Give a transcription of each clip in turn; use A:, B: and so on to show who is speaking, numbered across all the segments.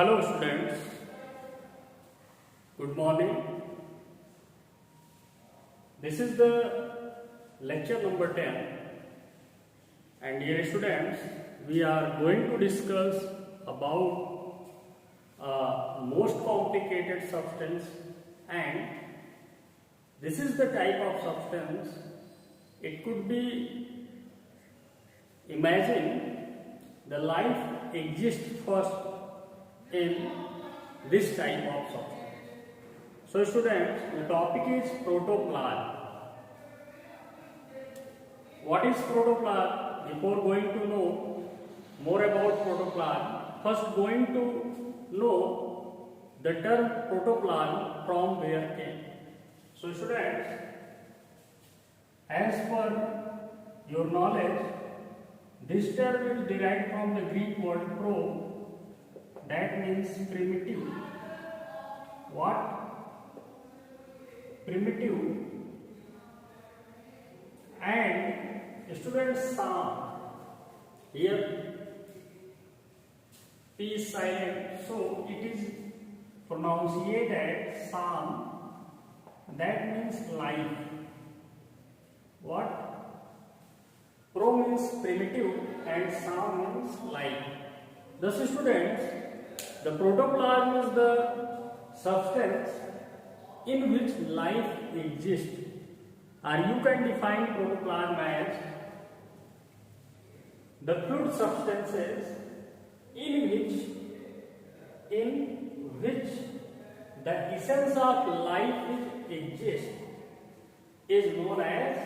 A: Hello students, good morning. This is the lecture number 10 and dear students, we are going to discuss about most complicated substance, and this is the type of substance. It could be, imagine the life exists first in this type of substance. So students, the topic is protoplasm. What is protoplasm? Before going to know more about protoplasm, first going to know the term protoplasm from where came. So students, as per your knowledge, this term is derived from the Greek word pro, that means primitive. What? Primitive. And students, psalm. Here P is silent, so it is pronunciated psalm. That means life. What? Pro means primitive and psalm means life. Thus students, the protoplasm is the substance in which life exists, or you can define protoplasm as the fluid substances in which the essence of life exists is known as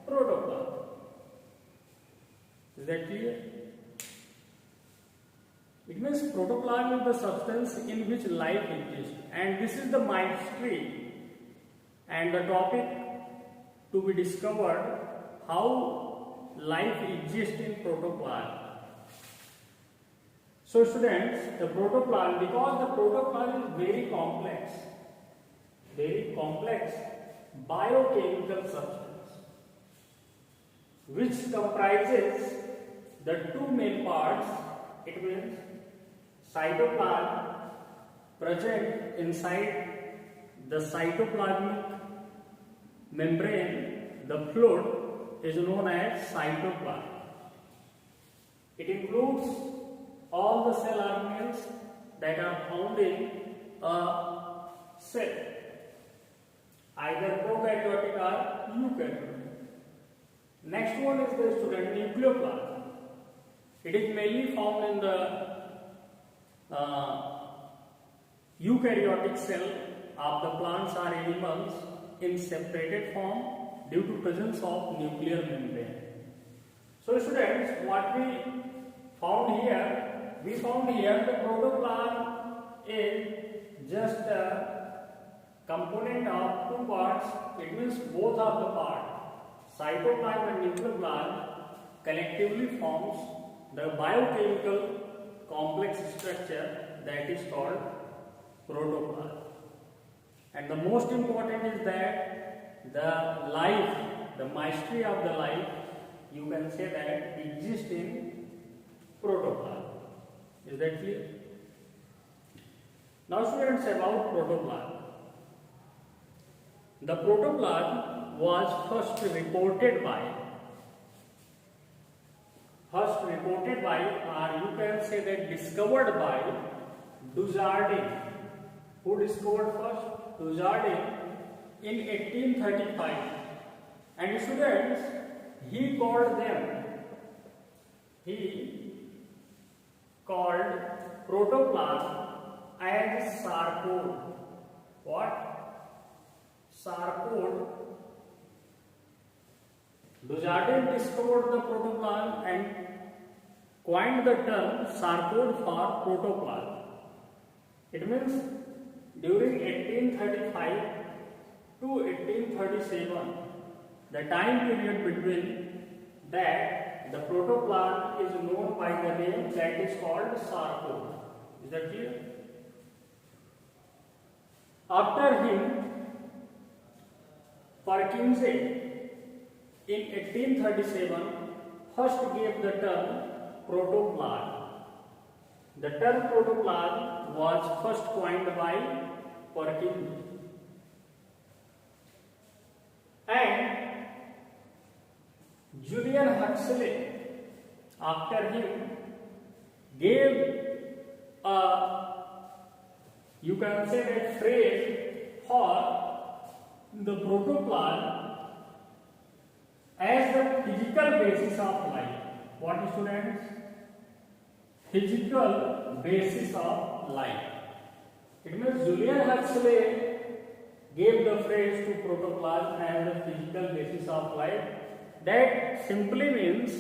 A: protoplasm. Is that clear? It means protoplasm is the substance in which life exists, and this is the mystery and the topic to be discovered, how life exists in protoplasm. So students, the protoplasm, because the protoplasm is very complex biochemical substance which comprises the two main parts. It means cytoplasm present inside the cytoplasmic membrane, the fluid is known as cytoplasm. It includes all the cell organelles that are found in a cell, either prokaryotic or eukaryotic. Next one is the student nucleoplasm. It is mainly found in the eukaryotic cell of the plants or animals in separated form due to presence of nuclear membrane. So students, what we found here the protoplasm is just a component of two parts. It means both of the parts, cytoplasm and nucleoplasm, collectively forms the biochemical complex structure that is called protoplasm. And the most important is that the life, the mystery of the life, you can say that exists in protoplasm. Is that clear? Now students, about protoplasm. The protoplasm was first reported by, or you can say that discovered by Dujardin. Who discovered first? Dujardin in 1835. And students, he called protoplasm as sarcode. What? Sarcode. Dujardin discovered the protoplasm and coined the term sarcode for protoplasm. It means during 1835 to 1837, the time period between that, the protoplasm is known by the name that is called sarcode. Is that clear? After him, Perkinse in 1837 first gave the term protoplasm. The term protoplasm was first coined by Perkins, and Julian Huxley, after him, gave a, you can say that, phrase for the protoplasm as the physical basis of life. What, students? Physical basis of life. It means Julian Huxley gave the phrase to protoplasm as the physical basis of life. That simply means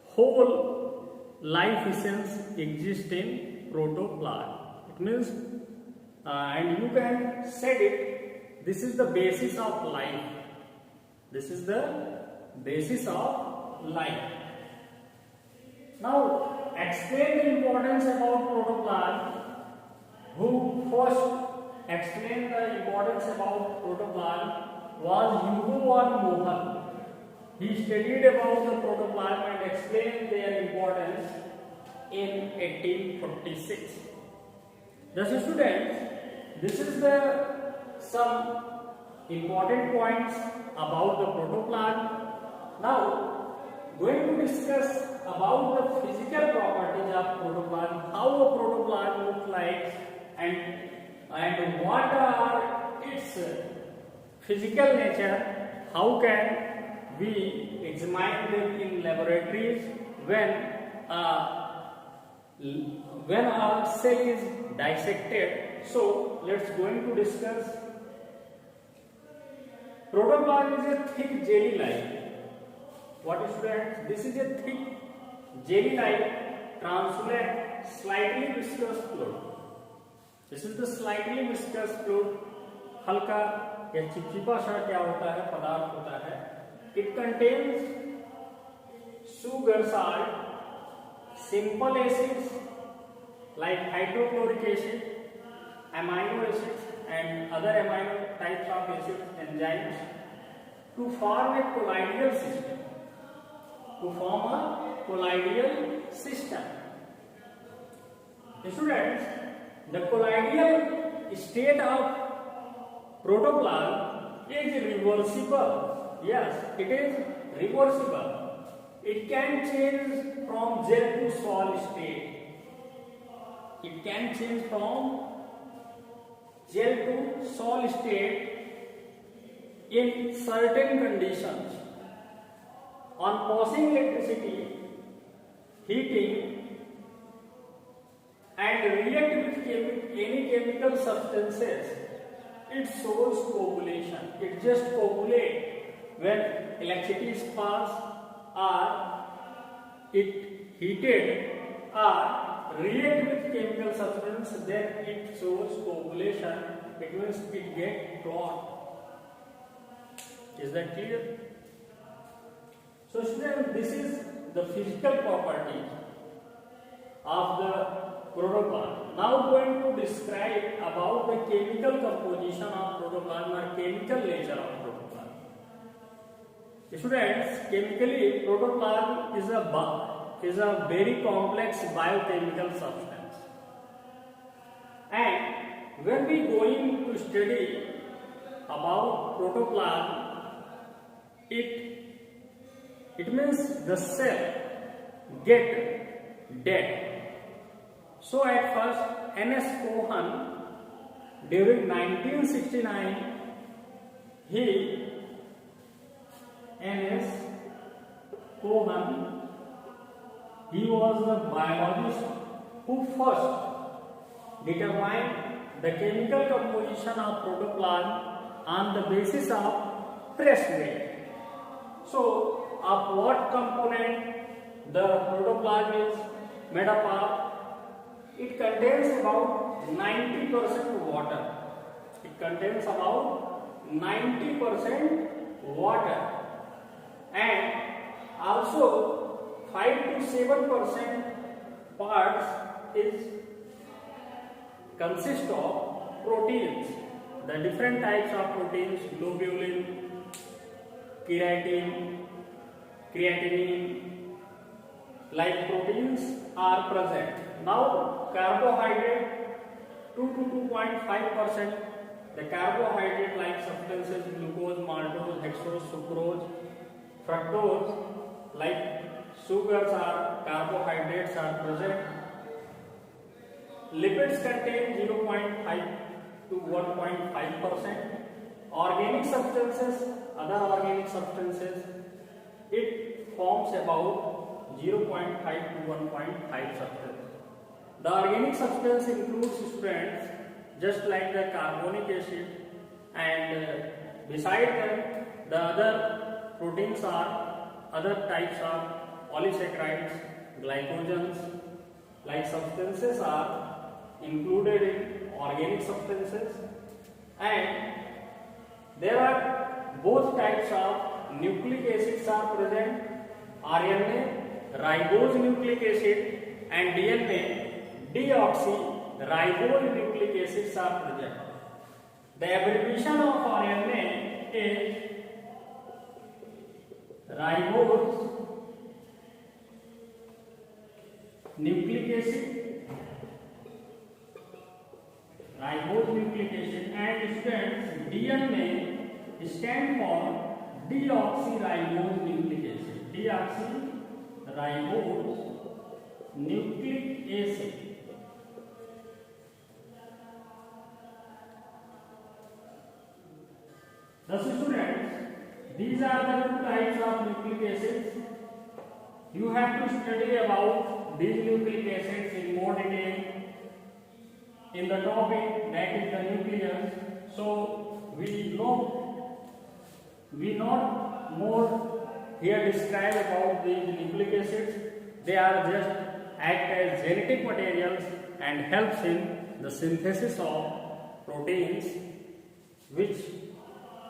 A: whole life essence exists in protoplasm. It means, and you can say it, this is the basis of life. This is the basis of life. Now, explain the importance about protoplasm. Who first explained the importance about protoplasm was Hugo von Mohl. He studied about the protoplasm and explained their importance in 1846. Thus, students, this is the some important points about the protoplasm. Now, going to discuss about the physical properties of protoplasm, how a protoplasm looks like, and what are its physical nature, how can we examine them in laboratories when a cell is dissected. So let's going to discuss. Protoplasm is a thick jelly-like. What is that? This is a thick jelly-like, translucent, slightly viscous fluid. This is the slightly viscous fluid. हल्का या चिपचिपा सा क्या होता है, पदार्थ होता है. It contains sugar, salt, simple acids like hydrochloric acid, amino acids, and other amino types of acids, enzymes, to form a colloidal system. To form a colloidal system. Students, the colloidal state of protoplasm is reversible. Yes, it is reversible. It can change from gel to solid state. It can change from gel to solid state in certain conditions. On passing electricity, heating, and react with any chemical substances, it shows coagulation. It just coagulates when electricity is passed, or it heated, or react with chemical substance, then it shows coagulation. It means it gets clot. Is that clear? So students, this is the physical property of the protoplasm. Now going to describe about the chemical composition of protoplasm or chemical nature of protoplasm. Students, chemically protoplasm is a very complex biochemical substance. And when we going to study about protoplasm, it means the cell get dead. So at first, N.S. Cohen, during 1969, N.S. Cohen, he was the biologist who first determined the chemical composition of protoplasm on the basis of press weight. So, of what component the protoplasm is made up of? It contains about 90% water. It contains about 90% water, and also 5 to 7% parts consist of proteins. The different types of proteins: globulin, keratin, creatinine, like proteins are present. Now carbohydrate 2 to 2.5%. The carbohydrate like substances glucose, maltose, hexose, sucrose, fructose like sugars are carbohydrates are present. Lipids contain 0.5 to 1.5%. Organic substances, other organic substances, it forms about 0.5 to 1.5 substance. The organic substance includes students just like the carbonic acid, and beside them the other proteins are other types of polysaccharides, glycogens like substances are included in organic substances, and there are both types of nucleic acids are present. RNA, ribose nucleic acid, and DNA, deoxyribonucleic acids are present. The abbreviation of RNA is ribose nucleic acid, ribose nucleic acid, and students DNA stand for deoxyribose nucleic acid. Deoxyribose nucleic acid. Thus students, these are the two types of nucleic acids. You have to study about these nucleic acids in more detail in the topic that is the nucleus. So we not more here describe about these nucleic acids. They are just act as genetic materials and helps in the synthesis of proteins which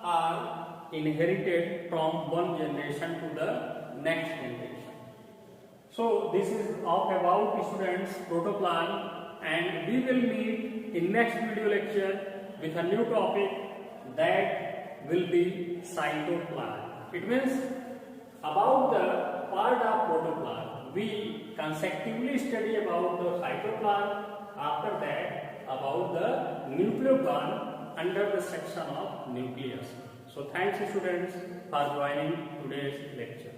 A: are inherited from one generation to the next generation. So this is all about students protoplasm, and we will meet in next video lecture with a new topic that will be cytoplasm. It means about the part of protoplasm. We consecutively study about the cytoplasm, after that about the nucleoplasm under the section of nucleus. So thanks students for joining today's lecture.